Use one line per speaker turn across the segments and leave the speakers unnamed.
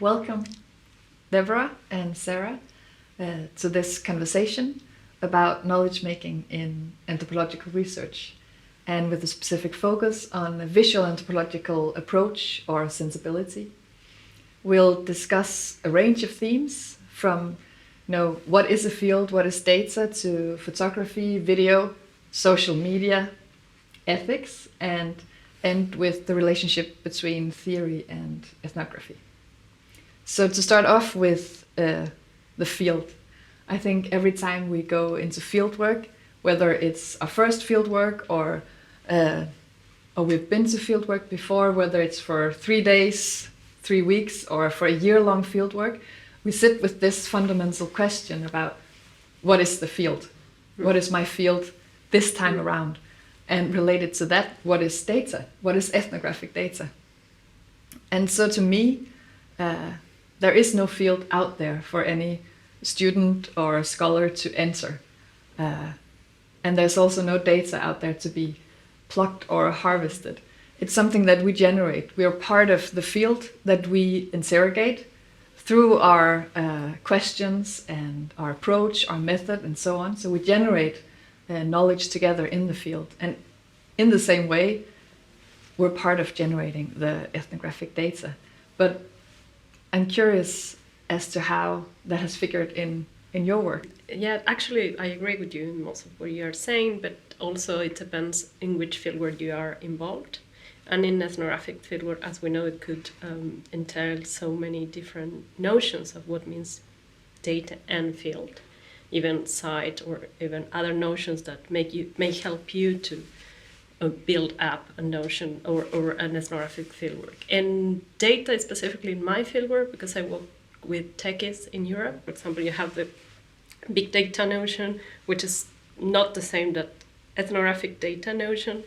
Welcome, Deborah and Sarah, to this conversation about knowledge making in anthropological research, and with a specific focus on a visual anthropological approach or sensibility. We'll discuss a range of themes from what is a field, what is data, to photography, video, social media, ethics, and end with the relationship between theory and ethnography. So to start off with the field, I think every time we go into field work, whether it's our first field work or we've been to field work before, whether it's for 3 days, 3 weeks, or for a year-long field work, we sit with this fundamental question about what is the field? What is my field this time around? And related to that, what is data? What is ethnographic data? And so to me, there is no field out there for any student or scholar to enter. And there's also no data out there to be plucked or harvested. It's something that we generate. We are part of the field that we interrogate through our questions and our approach, our method, and so on. So we generate knowledge together in the field. And in the same way, we're part of generating the ethnographic data. But I'm curious as to how that has figured in your work.
Yeah, actually, I agree with you in most of what you are saying, but also it depends in which fieldwork you are involved. And in ethnographic fieldwork, as we know, it could entail so many different notions of what means data and field, even site or even other notions that may help you to build up a notion or an ethnographic fieldwork. And data, specifically in my fieldwork, because I work with techies in Europe, for example, you have the big data notion, which is not the same that ethnographic data notion.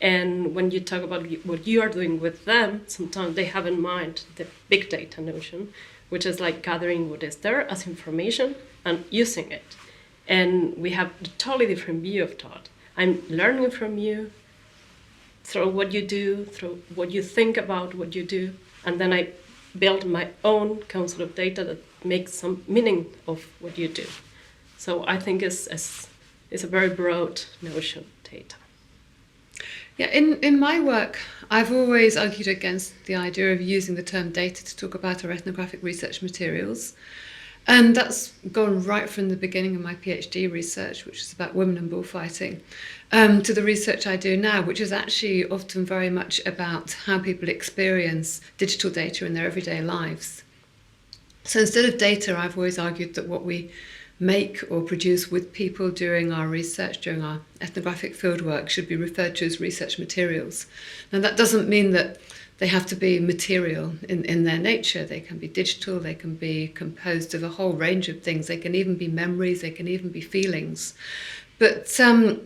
And when you talk about what you are doing with them, sometimes they have in mind the big data notion, which is like gathering what is there as information and using it. And we have a totally different view of thought. I'm learning from you through what you do, through what you think about what you do, and then I build my own concept of data that makes some meaning of what you do. So I think it's a very broad notion, data.
Yeah, in my work, I've always argued against the idea of using the term data to talk about our ethnographic research materials. And that's gone right from the beginning of my PhD research, which is about women and bullfighting, to the research I do now, which is actually often very much about how people experience digital data in their everyday lives. So instead of data, I've always argued that what we make or produce with people during our research, during our ethnographic fieldwork, should be referred to as research materials. Now, that doesn't mean that they have to be material in their nature. They can be digital, they can be composed of a whole range of things. They can even be memories, they can even be feelings. But the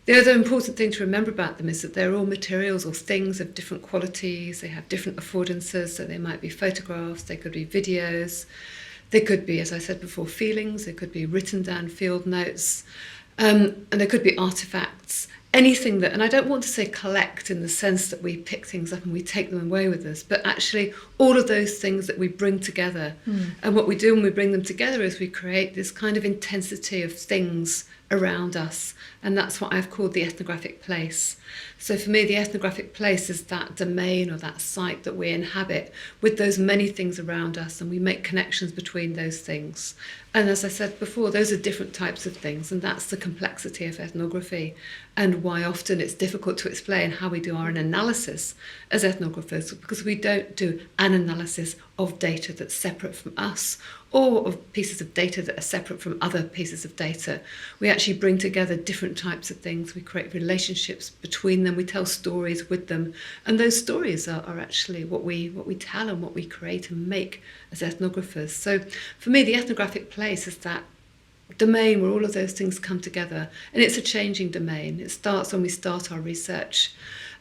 other important thing to remember about them is that they're all materials or things of different qualities. They have different affordances, so they might be photographs, they could be videos, they could be, as I said before, feelings, they could be written down field notes, and they could be artifacts. Anything that, and I don't want to say collect in the sense that we pick things up and we take them away with us, but actually all of those things that we bring together. And what we do when we bring them together is we create this kind of intensity of things around us. And that's what I've called the ethnographic place. So for me, the ethnographic place is that domain or that site that we inhabit with those many things around us, and we make connections between those things. And as I said before, those are different types of things, and that's the complexity of ethnography, and why often it's difficult to explain how we do our analysis as ethnographers, because we don't do an analysis of data that's separate from us, or of pieces of data that are separate from other pieces of data. We actually bring together different types of things. We create relationships between them. We tell stories with them. And those stories are actually what we tell and what we create and make as ethnographers. So for me, the ethnographic place is that domain where all of those things come together. And it's a changing domain. It starts when we start our research.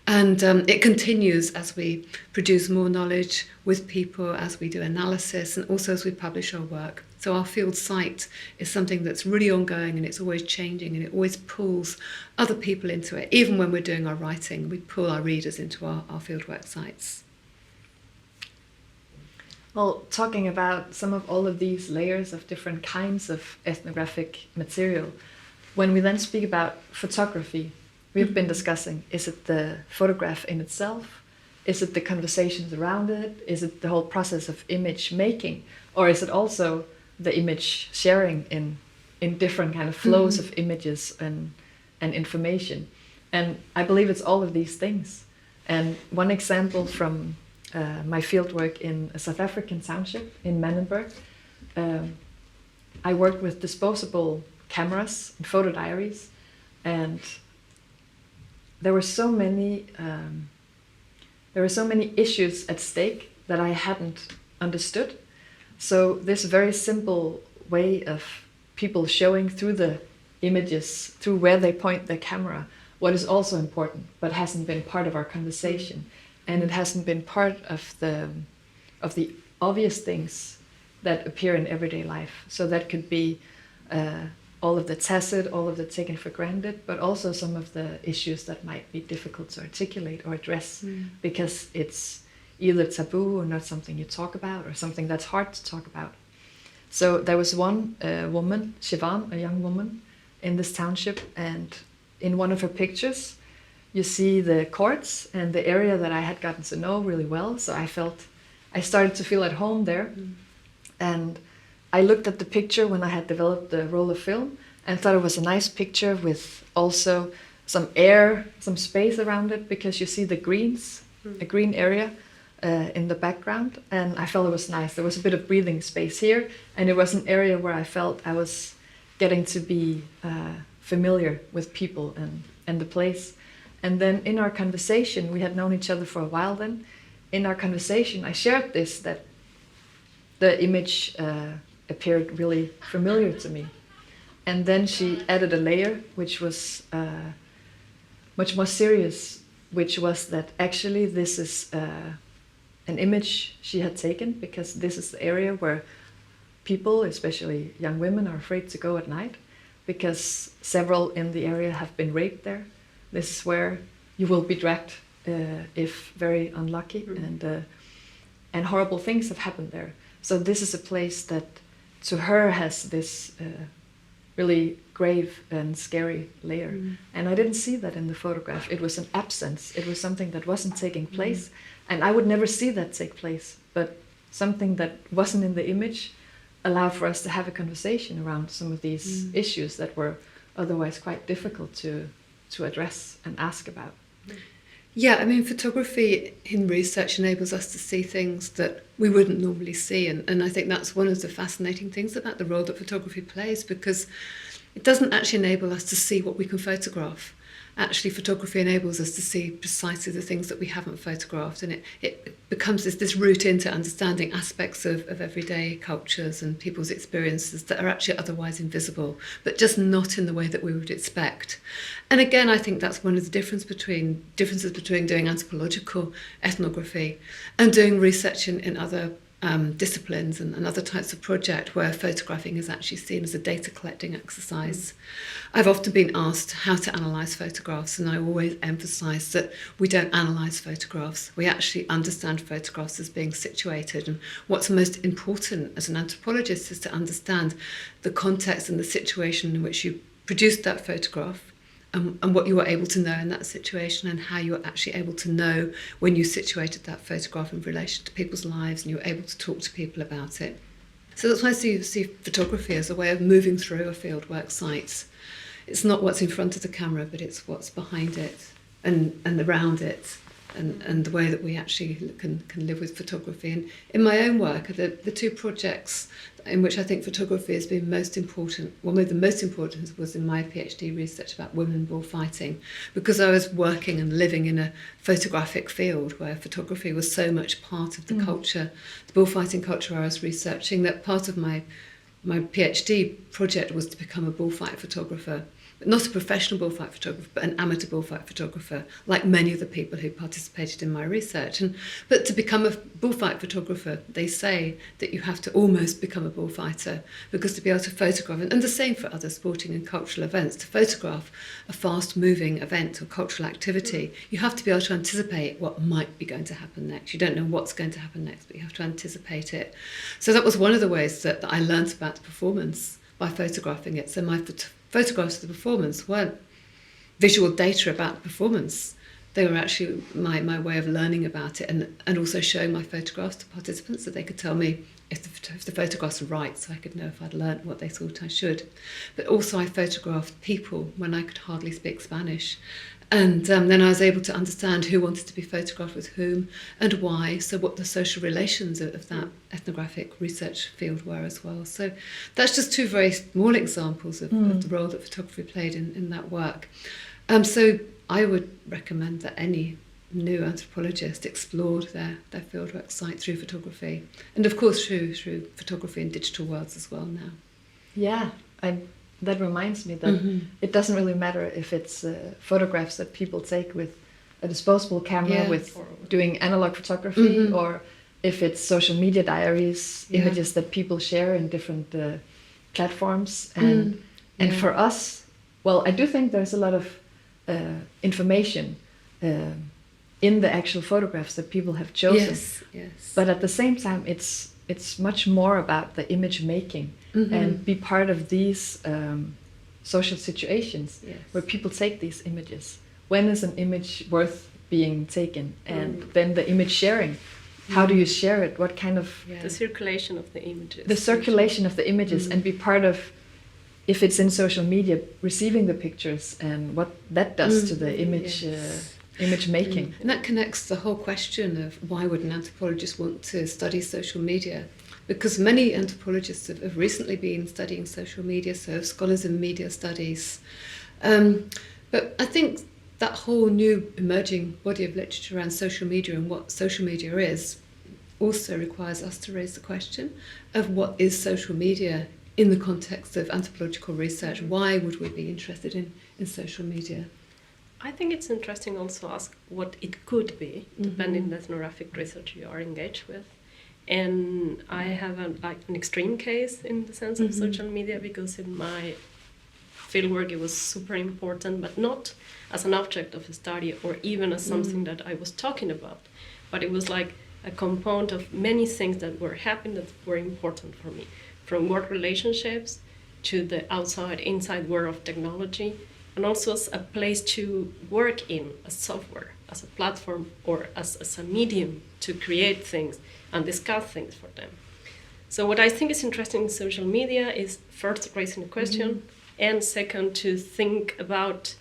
And it continues as we produce more knowledge with people, as we do analysis, and also as we publish our work. So our field site is something that's really ongoing, and it's always changing, and it always pulls other people into it. Even when we're doing our writing, we pull our readers into our fieldwork sites.
Well, talking about some of all of these layers of different kinds of ethnographic material, when we then speak about photography, we've been discussing, is it the photograph in itself? Is it the conversations around it? Is it the whole process of image making? Or is it also the image sharing in different kind of flows of images and information? And I believe it's all of these things. And one example from my fieldwork in a South African township in Menenberg, I worked with disposable cameras and photo diaries, and there were so many issues at stake that I hadn't understood. So this very simple way of people showing through the images, through where they point their camera, what is also important, but hasn't been part of our conversation. And it hasn't been part of the obvious things that appear in everyday life. So that could be all of the tacit, all of the taken for granted, but also some of the issues that might be difficult to articulate or address because it's either taboo or not something you talk about, or something that's hard to talk about. So there was one woman, Siobhan, a young woman in this township, and in one of her pictures, you see the courts and the area that I had gotten to know really well. So I started to feel at home there. And I looked at the picture when I had developed the roll of film and thought it was a nice picture with also some air, some space around it, because you see the greens, a green area in the background. And I felt it was nice. There was a bit of breathing space here, and it was an area where I felt I was getting to be familiar with people and the place. And then in our conversation, we had known each other for a while then, in our conversation I shared this, that the image appeared really familiar to me. And then she added a layer which was much more serious, which was that actually this is an image she had taken because this is the area where people, especially young women, are afraid to go at night because several in the area have been raped there. This is where you will be dragged if very unlucky, and horrible things have happened there. So this is a place that to her has this really grave and scary layer. And I didn't see that in the photograph. It was an absence. It was something that wasn't taking place. And I would never see that take place. But something that wasn't in the image allowed for us to have a conversation around some of these issues that were otherwise quite difficult to address and ask about.
Yeah, I mean, photography in research enables us to see things that we wouldn't normally see. And I think that's one of the fascinating things about the role that photography plays, because it doesn't actually enable us to see what we can photograph. Actually, photography enables us to see precisely the things that we haven't photographed, and it becomes this route into understanding aspects of everyday cultures and people's experiences that are actually otherwise invisible, but just not in the way that we would expect. And again, I think that's one of the differences between doing anthropological ethnography and doing research in other disciplines and other types of project where photographing is actually seen as a data collecting exercise. I've often been asked how to analyse photographs, and I always emphasise that we don't analyse photographs. We actually understand photographs as being situated, and what's most important as an anthropologist is to understand the context and the situation in which you produced that photograph, and what you were able to know in that situation, and how you were actually able to know when you situated that photograph in relation to people's lives and you were able to talk to people about it. So that's why I see photography as a way of moving through a fieldwork site. It's not what's in front of the camera, but it's what's behind it and around it, and the way that we actually can live with photography. And in my own work, the two projects in which I think photography has been most important, well, maybe the most important was in my PhD research about women bullfighting, because I was working and living in a photographic field where photography was so much part of the culture, the bullfighting culture I was researching, that part of my PhD project was to become a bullfight photographer. not a professional bullfight photographer, but an amateur bullfight photographer, like many of the people who participated in my research. But to become a bullfight photographer, they say that you have to almost become a bullfighter, because to be able to photograph, and the same for other sporting and cultural events, to photograph a fast-moving event or cultural activity, you have to be able to anticipate what might be going to happen next. You don't know what's going to happen next, but you have to anticipate it. So that was one of the ways that I learned about the performance, by photographing it. So my photographs of the performance weren't visual data about the performance. They were actually my way of learning about it, and also showing my photographs to participants so they could tell me if the photographs were right, so I could know if I'd learnt what they thought I should. But also I photographed people when I could hardly speak Spanish. And then I was able to understand who wanted to be photographed with whom and why, so what the social relations of that ethnographic research field were as well. So that's just two very small examples of the role that photography played in that work. So I would recommend that any new anthropologist explored their fieldwork site through photography, and of course through photography in digital worlds as well now.
Yeah, that reminds me that it doesn't really matter if it's photographs that people take with a disposable camera, with doing analog photography, or if it's social media diaries, images that people share in different platforms. And for us, well, I do think there's a lot of information in the actual photographs that people have chosen.
Yes.
But at the same time, it's much more about the image making and be part of these social situations where people take these images. When is an image worth being taken? And then the image sharing. How do you share it? What kind of...
The circulation of the images.
The circulation of the images, and be part of, if it's in social media, receiving the pictures and what that does to the image image making.
And that connects the whole question of why would an anthropologist want to study social media? Because many anthropologists have recently been studying social media, so scholars in media studies. But I think that whole new emerging body of literature around social media and what social media is also requires us to raise the question of what is social media in the context of anthropological research. Why would we be interested in social media?
I think it's interesting also to ask what it could be, depending on the ethnographic research you are engaged with. And I have an extreme case in the sense of social media, because in my fieldwork it was super important, but not as an object of study or even as something that I was talking about. But it was like a component of many things that were happening that were important for me, from work relationships to the inside world of technology, and also as a place to work in, as software, as a platform, or as a medium to create things and discuss things for them. So what I think is interesting in social media is first raising a question, and second to think about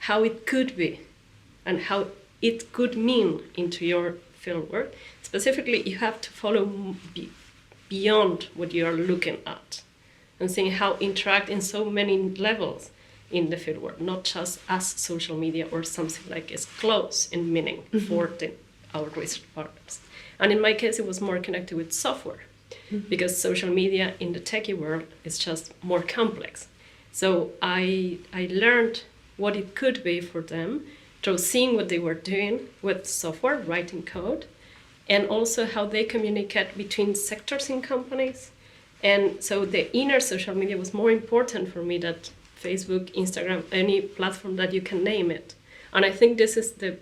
how it could be and how it could mean into your fieldwork. Specifically, you have to follow beyond what you are looking at and seeing how interact in so many levels in the fieldwork, not just as social media or something like is close in meaning for our research partners. And in my case, it was more connected with software, because social media in the techie world is just more complex. So I learned what it could be for them through seeing what they were doing with software, writing code, and also how they communicate between sectors in companies. And so the inner social media was more important for me than Facebook, Instagram, any platform that you can name it. And I think this is the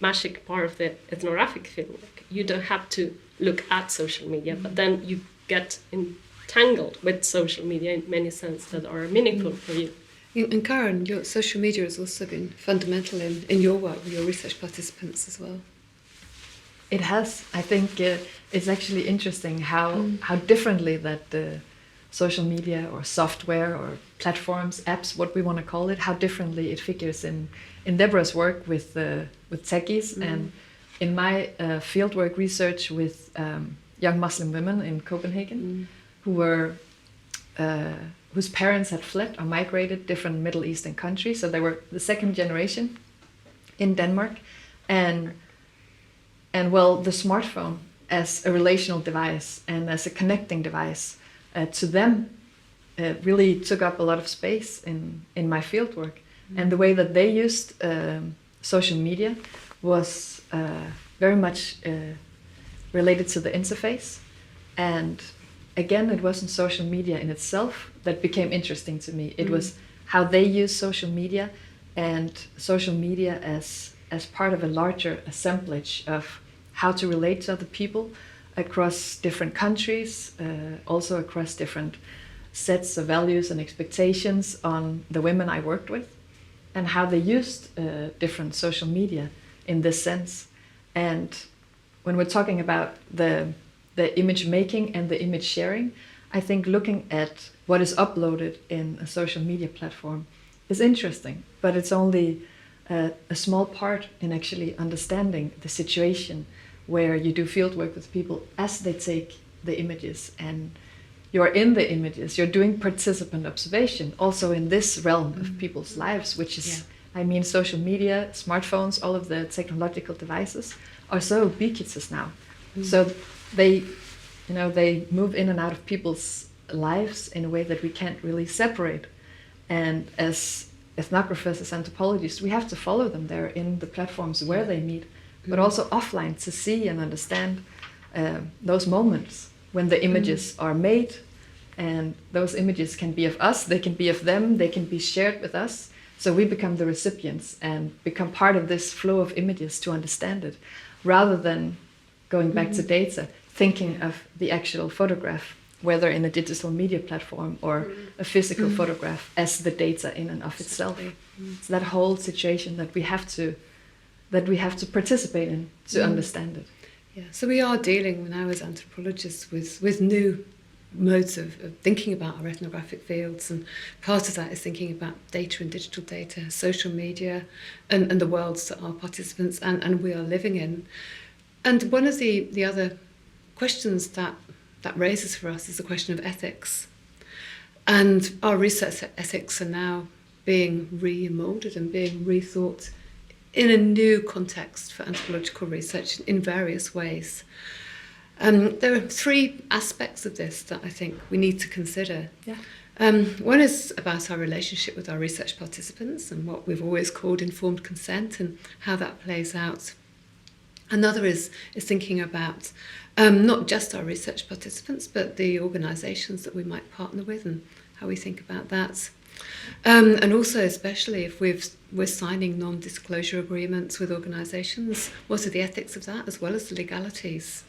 magic part of the ethnographic fieldwork. You don't have to look at social media, but then you get entangled with social media in many senses that are meaningful for you.
And Karen, your social media has also been fundamental in your work with your research participants as well.
It has. I think it's actually interesting how differently that social media or software or platforms, apps, what we want to call it, how differently it figures in Debora's work with techies, and in my fieldwork research with young Muslim women in Copenhagen whose parents had fled or migrated different Middle Eastern countries. So they were the second generation in Denmark, and well, the smartphone as a relational device and as a connecting device to them really took up a lot of space in my fieldwork. And the way that they used social media was very much related to the interface. And again, it wasn't social media in itself that became interesting to me. It was how they use social media, and social media as part of a larger assemblage of how to relate to other people across different countries, also across different sets of values and expectations on the women I worked with, and how they used different social media in this sense. And when we're talking about the image making and the image sharing, I think looking at what is uploaded in a social media platform is interesting, but it's only a small part in actually understanding the situation where you do fieldwork with people as they take the images, and you're in the images, you're doing participant observation also in this realm of people's lives, which is, I mean, social media, smartphones, all of the technological devices are so ubiquitous now. So they move in and out of people's lives in a way that we can't really separate. And as ethnographers, as anthropologists, we have to follow them there in the platforms where they meet, but also offline to see and understand those moments when the images are made. And those images can be of us, they can be of them, they can be shared with us. So we become the recipients and become part of this flow of images to understand it, rather than going back to data, thinking of the actual photograph, whether in a digital media platform or a physical photograph, as the data in and of itself. It's that whole situation that we have to participate in to understand it.
Yeah, so we are dealing now as anthropologists with new modes of thinking about our ethnographic fields, and part of that is thinking about data and digital data, social media, and the worlds that our participants and we are living in. And one of the other questions that raises for us is the question of ethics. And our research ethics are now being remoulded and being rethought in a new context for anthropological research in various ways. There are three aspects of this that I think we need to consider. One is about our relationship with our research participants and what we've always called informed consent and how that plays out. Another is thinking about not just our research participants, but the organisations that we might partner with and how we think about that. And also, especially if we're signing non-disclosure agreements with organisations, what are the ethics of that, as well as the legalities?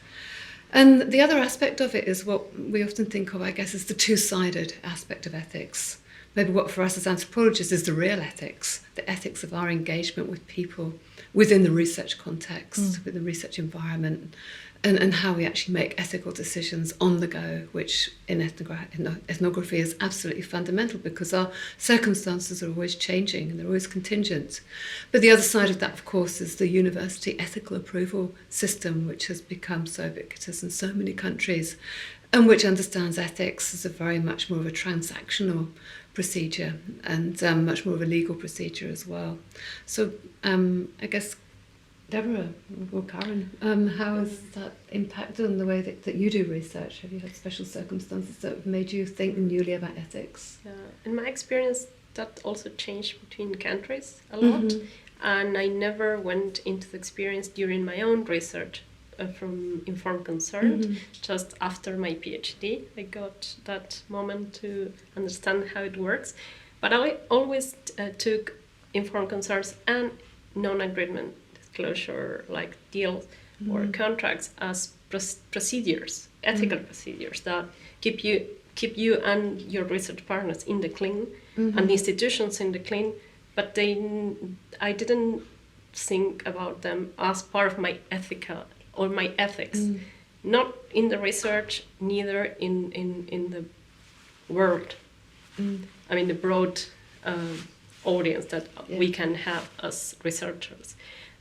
And the other aspect of it is what we often think of, I guess, as the two-sided aspect of ethics. Maybe what for us as anthropologists is the real ethics, the ethics of our engagement with people within the research context, with the research environment, and how we actually make ethical decisions on the go, which in ethnography is absolutely fundamental because our circumstances are always changing and they're always contingent. But the other side of that, of course, is the university ethical approval system, which has become so ubiquitous in so many countries, and which understands ethics as a very much more of a transactional procedure and much more of a legal procedure as well. So I guess, Deborah or Karen, how has that impacted on the way that you do research? Have you had special circumstances that have made you think newly about ethics?
In my experience, that also changed between countries a lot. And I never went into the experience during my own research from informed consent. Just after my PhD, I got that moment to understand how it works. But I always took informed concerns and non-agreement disclosure, like deals or contracts, as procedures, ethical procedures that keep you and your research partners in the clean and the institutions in the clean. But I didn't think about them as part of my ethical or my ethics, not in the research, neither in the world. I mean, the broad audience that we can have as researchers.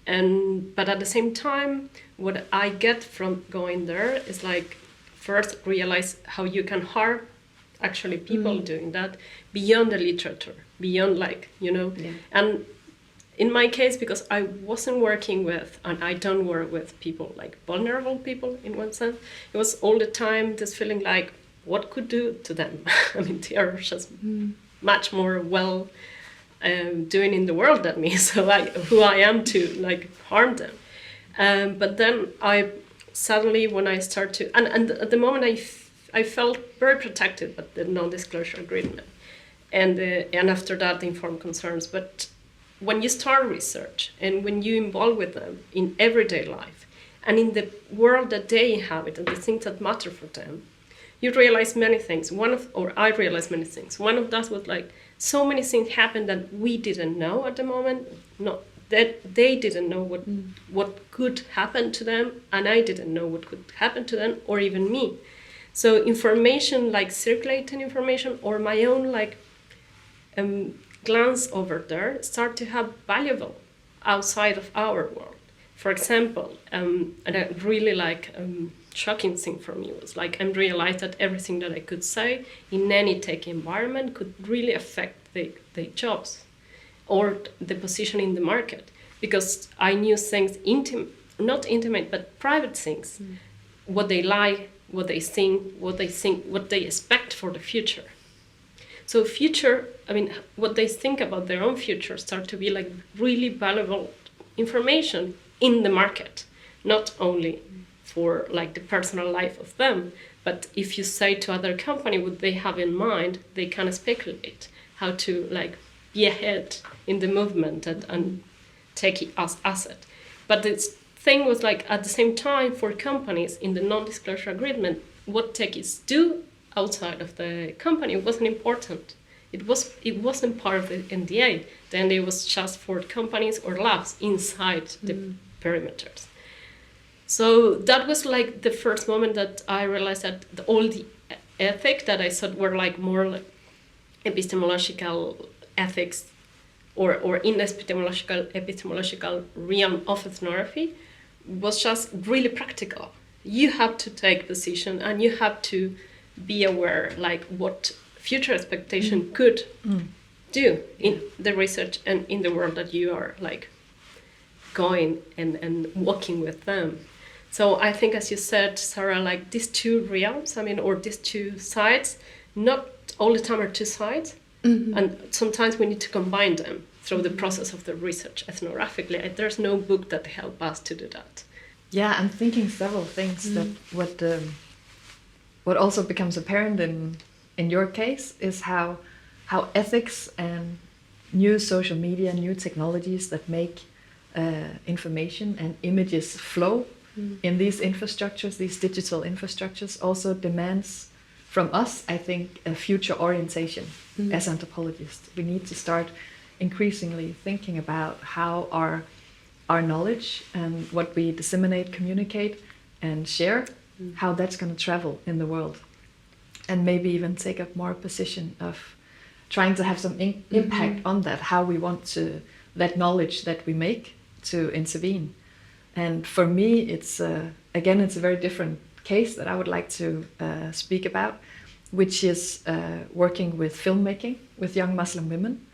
But at the same time, what I get from going there is like, first realize how you can harm actually people doing that beyond the literature, beyond and in my case, because I wasn't working with, and I don't work with people like vulnerable people in one sense, it was all the time this feeling like what could do to them. I mean, they are just much more well doing in the world than me, so who I am to like harm them. But then I suddenly, when I start to, and at the moment I felt very protected by the non-disclosure agreement, and after that the informed concerns. But when you start research and when you involve with them in everyday life and in the world that they inhabit and the things that matter for them, you realize many things. I realized many things. One of that was like, so many things happened that we didn't know at the moment. No, that they didn't know what could happen to them, and I didn't know what could happen to them, or even me. So information, like circulating information, or my own like glance over there, start to have valuable outside of our world. For example, and a really like shocking thing for me was like I realized that everything that I could say in any tech environment could really affect the jobs or the position in the market, because I knew things not intimate but private things, what they like, what they think, what they expect for the future. So future, I mean, what they think about their own future start to be like really valuable information in the market, not only for like the personal life of them, but if you say to other company what they have in mind, they can speculate how to like be ahead in the movement and take it as asset. But this thing was like at the same time for companies in the non-disclosure agreement, what techies do outside of the company wasn't important. It wasn't part of the NDA. The NDA was just for companies or labs inside the perimeters. So that was like the first moment that I realized that all the ethics that I thought were like more like epistemological ethics or in the epistemological realm of ethnography was just really practical. You have to take position and you have to be aware like what future expectation could do in the research and in the world that you are like going and walking with them. So I think, as you said, Sarah, like these two realms, I mean, or these two sides, not all the time are two sides, and sometimes we need to combine them through the process of the research ethnographically. There's no book that help us to do that.
Yeah, I'm thinking several things that what also becomes apparent in your case is how ethics and new social media, new technologies that make information and images flow in these infrastructures, these digital infrastructures, also demands from us, I think, a future orientation as anthropologists. We need to start increasingly thinking about how our knowledge and what we disseminate, communicate, and share, how that's going to travel in the world. And maybe even take up more position of trying to have some impact on that, how we want to, that knowledge that we make, to intervene. And for me, it's again, it's a very different case that I would like to speak about, which is working with filmmaking with young Muslim women.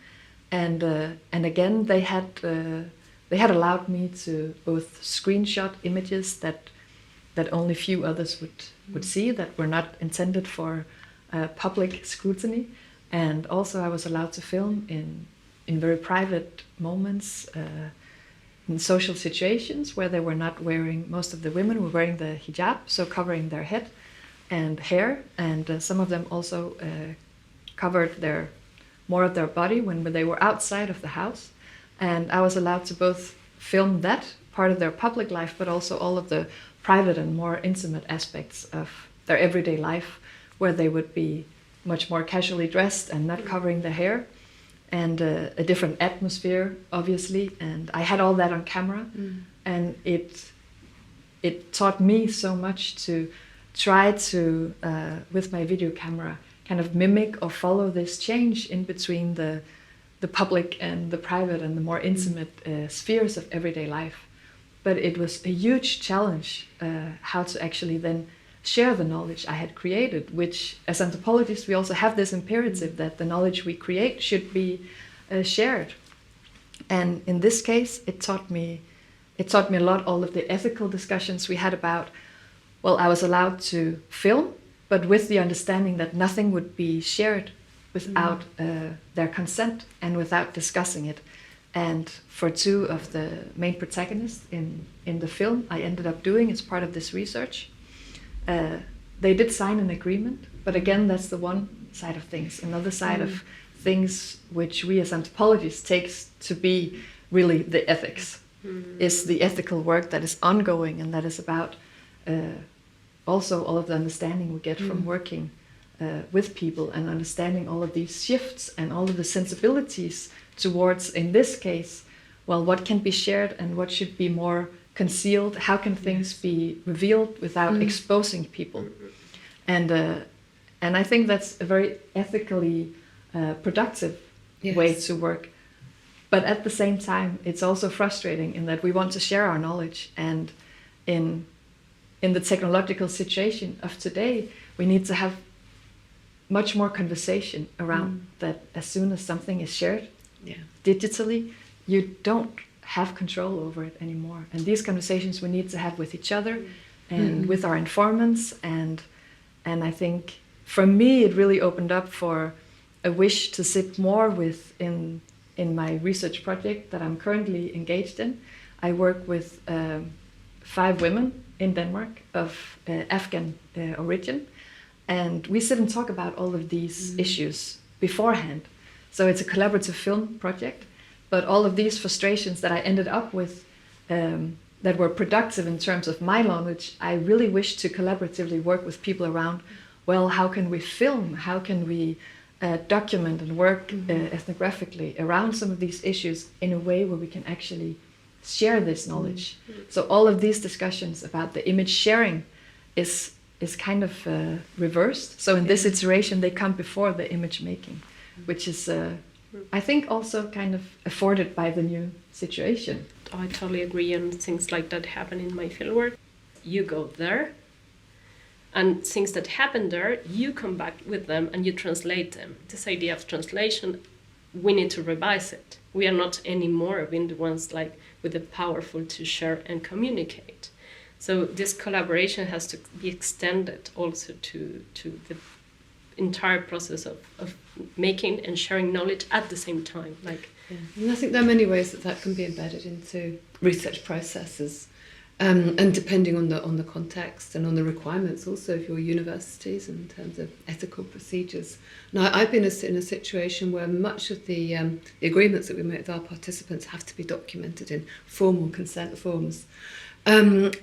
And again, they had allowed me to both screenshot images that only few others would see, that were not intended for public scrutiny. And also I was allowed to film in very private moments, in social situations where they were not wearing, most of the women were wearing the hijab, so covering their head and hair, and some of them also covered more of their body when they were outside of the house. And I was allowed to both film that part of their public life, but also all of the private and more intimate aspects of their everyday life, where they would be much more casually dressed and not covering their hair, and a different atmosphere, obviously. And I had all that on camera, and it taught me so much to try to, with my video camera, kind of mimic or follow this change in between the public and the private and the more intimate spheres of everyday life. But it was a huge challenge how to actually then share the knowledge I had created, which as anthropologists we also have this imperative that the knowledge we create should be shared. And in this case, it taught me a lot, all of the ethical discussions we had about, well, I was allowed to film, but with the understanding that nothing would be shared without their consent and without discussing it. And for two of the main protagonists in the film I ended up doing as part of this research, they did sign an agreement, but again, that's the one side of things. Another side of things which we as anthropologists takes to be really the ethics is the ethical work that is ongoing, and that is about also all of the understanding we get from working with people and understanding all of these shifts and all of the sensibilities towards, in this case, well, what can be shared and what should be more concealed, how can things be revealed without exposing people. And I think that's a very ethically productive way to work. But at the same time, it's also frustrating in that we want to share our knowledge, and in the technological situation of today, we need to have much more conversation around that. As soon as something is shared digitally, you don't have control over it anymore. And these conversations we need to have with each other and with our informants. And I think for me, it really opened up for a wish to sit more with in my research project that I'm currently engaged in. I work with 5 women in Denmark of Afghan origin, and we sit and talk about all of these issues beforehand. So it's a collaborative film project, but all of these frustrations that I ended up with that were productive in terms of my knowledge, I really wish to collaboratively work with people around, well, how can we film? How can we document and work ethnographically around some of these issues in a way where we can actually share this knowledge? So all of these discussions about the image sharing is kind of reversed. So in this iteration, they come before the image making, which is, I think, also kind of afforded by the new situation.
I totally agree, and things like that happen in my fieldwork. You go there, and things that happen there, you come back with them and you translate them. This idea of translation, we need to revise it. We are not anymore being the ones like with the powerful to share and communicate. So this collaboration has to be extended also to the entire process of making and sharing knowledge at the same time.
And I think there are many ways that can be embedded into research processes. And depending on the context and on the requirements also of your universities in terms of ethical procedures. Now, I've been in a situation where much of the agreements that we make with our participants have to be documented in formal consent forms. And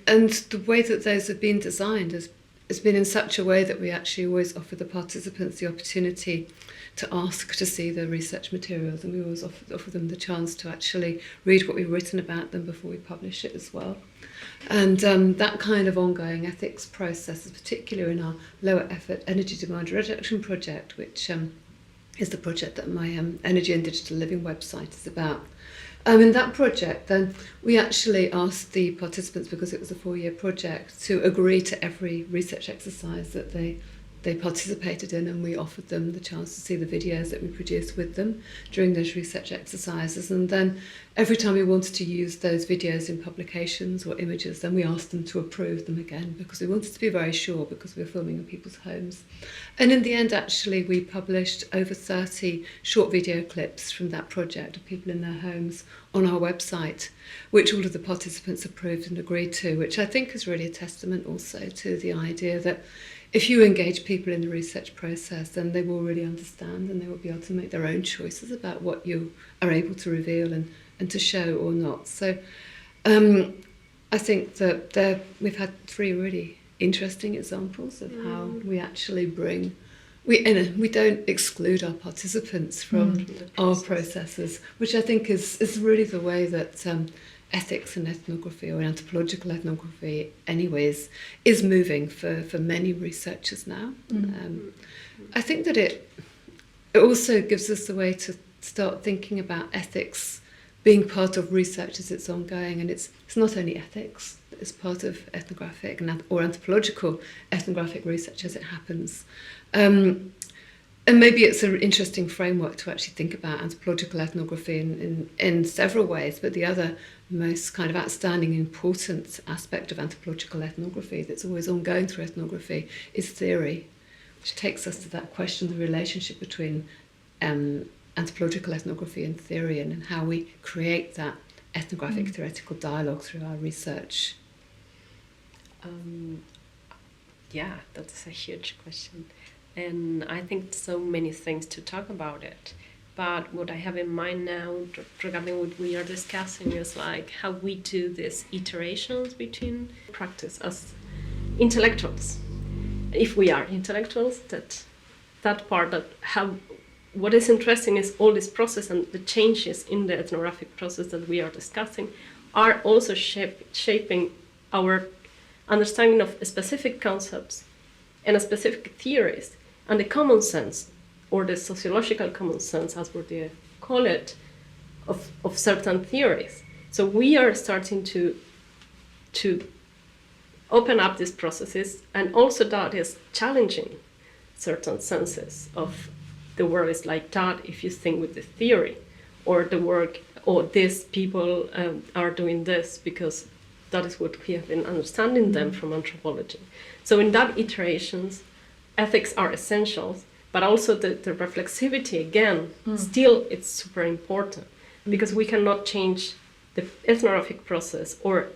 the way that those have been designed has been in such a way that we actually always offer the participants the opportunity to ask to see the research materials, and we always offer them the chance to actually read what we've written about them before we publish it as well. And that kind of ongoing ethics process is particular in our lower effort energy demand reduction project, which is the project that my Energy and Digital Living website is about. In that project, then, we actually asked the participants, because it was a 4-year project, to agree to every research exercise that they participated in, and we offered them the chance to see the videos that we produced with them during those research exercises. And then every time we wanted to use those videos in publications or images, then we asked them to approve them again, because we wanted to be very sure, because we were filming in people's homes. And in the end, actually, we published over 30 short video clips from that project of people in their homes on our website, which all of the participants approved and agreed to, which I think is really a testament also to the idea that if you engage people in the research process, then they will really understand, and they will be able to make their own choices about what you are able to reveal and to show or not. So I think that we've had 3 really interesting examples of how we actually we don't exclude our participants from our processes, which I think is really the way that ethics and ethnography, or anthropological ethnography anyways, is moving for many researchers now. I think that it also gives us the way to start thinking about ethics being part of research as it's ongoing, and it's not only ethics, it's part of ethnographic or anthropological ethnographic research as it happens. And maybe it's an interesting framework to actually think about anthropological ethnography in several ways, but the other most kind of outstanding important aspect of anthropological ethnography that's always ongoing through ethnography is theory. which takes us to that question, the relationship between anthropological ethnography and theory, and how we create that ethnographic theoretical dialogue through our research.
Yeah, that's a huge question. And I think so many things to talk about it. But what I have in mind now regarding what we are discussing is like how we do these iterations between practice as intellectuals. If we are intellectuals, that part, that how what is interesting is all this process and the changes in the ethnographic process that we are discussing are also shaping our understanding of specific concepts and specific theories, and the common sense, or the sociological common sense, as we call it, of certain theories. So we are starting to open up these processes, and also that is challenging certain senses of the world is like that if you think with the theory, or the work, or these people are doing this because that is what we have been understanding them from anthropology. So in that iterations, ethics are essentials, but also the reflexivity, again, still it's super important, because we cannot change the ethnographic process, or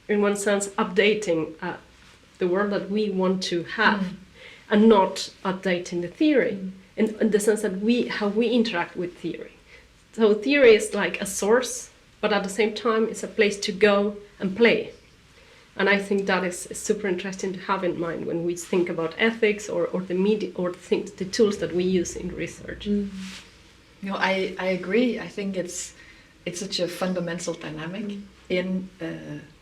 in one sense updating the world that we want to have, and not updating the theory, in the sense that how we interact with theory. So theory is like a source, but at the same time it's a place to go and play. And I think that is super interesting to have in mind when we think about ethics, or the media, or the tools that we use in research.
No, I agree. I think it's such a fundamental dynamic in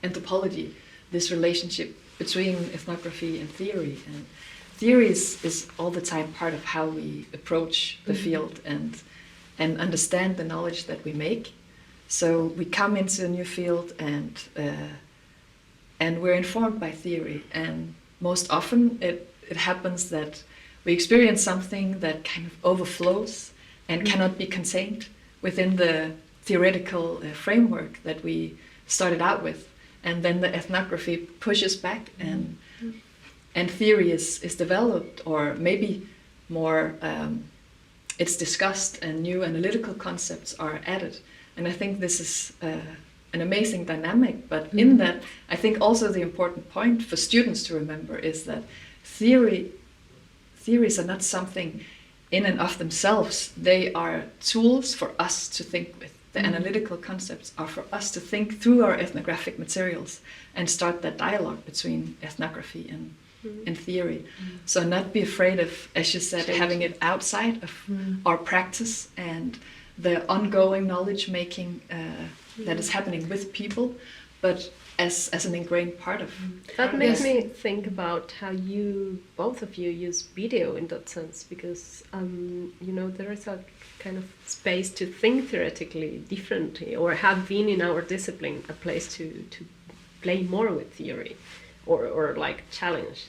anthropology, this relationship between ethnography and theory. And theory is all the time part of how we approach the field and understand the knowledge that we make. So we come into a new field and we're informed by theory. And most often it happens that we experience something that kind of overflows and cannot be contained within the theoretical framework that we started out with. And then the ethnography pushes back and theory is developed, or maybe more it's discussed and new analytical concepts are added. And I think this is an amazing dynamic, but in that, I think also the important point for students to remember is that theories are not something in and of themselves. They are tools for us to think with. The analytical concepts are for us to think through our ethnographic materials and start that dialogue between ethnography and theory. So not be afraid of, as you said, having it outside of our practice and the ongoing knowledge making that is happening with people, but as an ingrained part of.
That makes me think about how both of you use video in that sense, because there is a kind of space to think theoretically differently, or have been in our discipline a place to play more with theory, or like challenge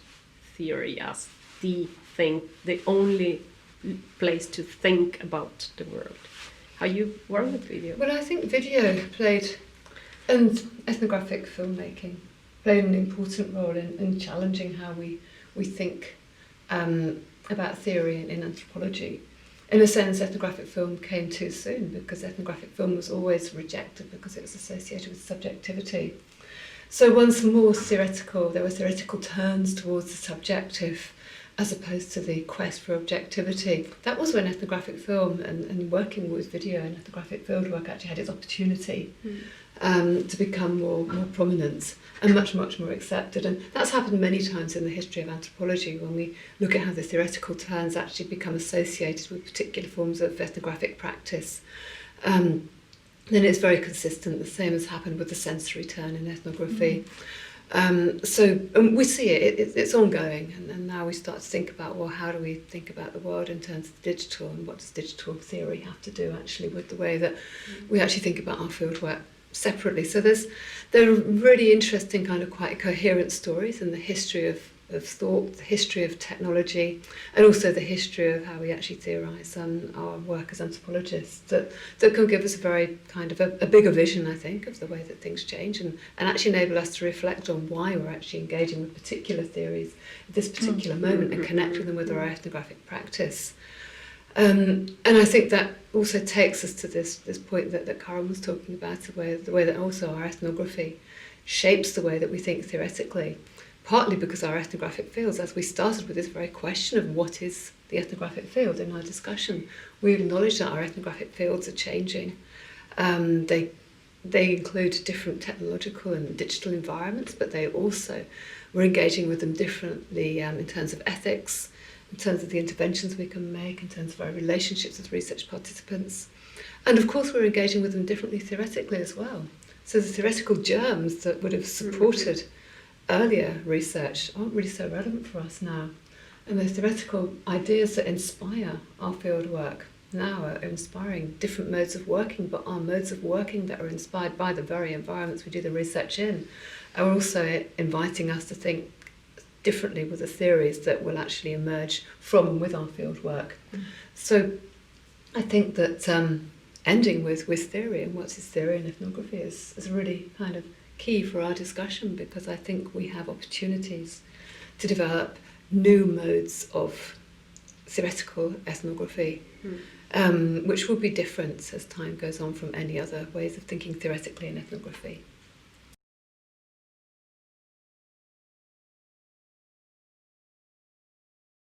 theory as the only place to think about the world. How you work with video?
Well, I think video and ethnographic filmmaking played an important role in challenging how we think about theory in anthropology. In a sense, ethnographic film came too soon, because ethnographic film was always rejected because it was associated with subjectivity. So once more there were theoretical turns towards the subjective as opposed to the quest for objectivity. That was when ethnographic film and working with video and ethnographic fieldwork actually had its opportunity to become more prominent and much more accepted. And that's happened many times in the history of anthropology, when we look at how the theoretical turns actually become associated with particular forms of ethnographic practice. Then it's very consistent. The same has happened with the sensory turn in ethnography. So we see it's ongoing, and now we start to think about, well, how do we think about the world in terms of the digital, and what does digital theory have to do actually with the way that we actually think about our fieldwork separately. So there are really interesting kind of quite coherent stories in the history of thought, the history of technology, and also the history of how we actually theorise our work as anthropologists, that can give us a very kind of a bigger vision, I think, of the way that things change, and actually enable us to reflect on why we're actually engaging with particular theories at this particular moment and connecting them with our ethnographic practice. And I think that also takes us to this point that Karen was talking about, the way that also our ethnography shapes the way that we think theoretically, partly because our ethnographic fields, as we started with this very question of what is the ethnographic field in our discussion, we acknowledge that our ethnographic fields are changing. They include different technological and digital environments, but we're engaging with them differently in terms of ethics, in terms of the interventions we can make, in terms of our relationships with research participants. And of course we're engaging with them differently theoretically as well. So the theoretical germs that would have supported earlier research aren't really so relevant for us now. And the theoretical ideas that inspire our field work now are inspiring different modes of working, but are modes of working that are inspired by the very environments we do the research in, are also inviting us to think differently with the theories that will actually emerge from and with our field work. So I think that ending with theory and what's theory and ethnography is really kind of key for our discussion, because I think we have opportunities to develop new modes of theoretical ethnography, which will be different as time goes on from any other ways of thinking theoretically in ethnography.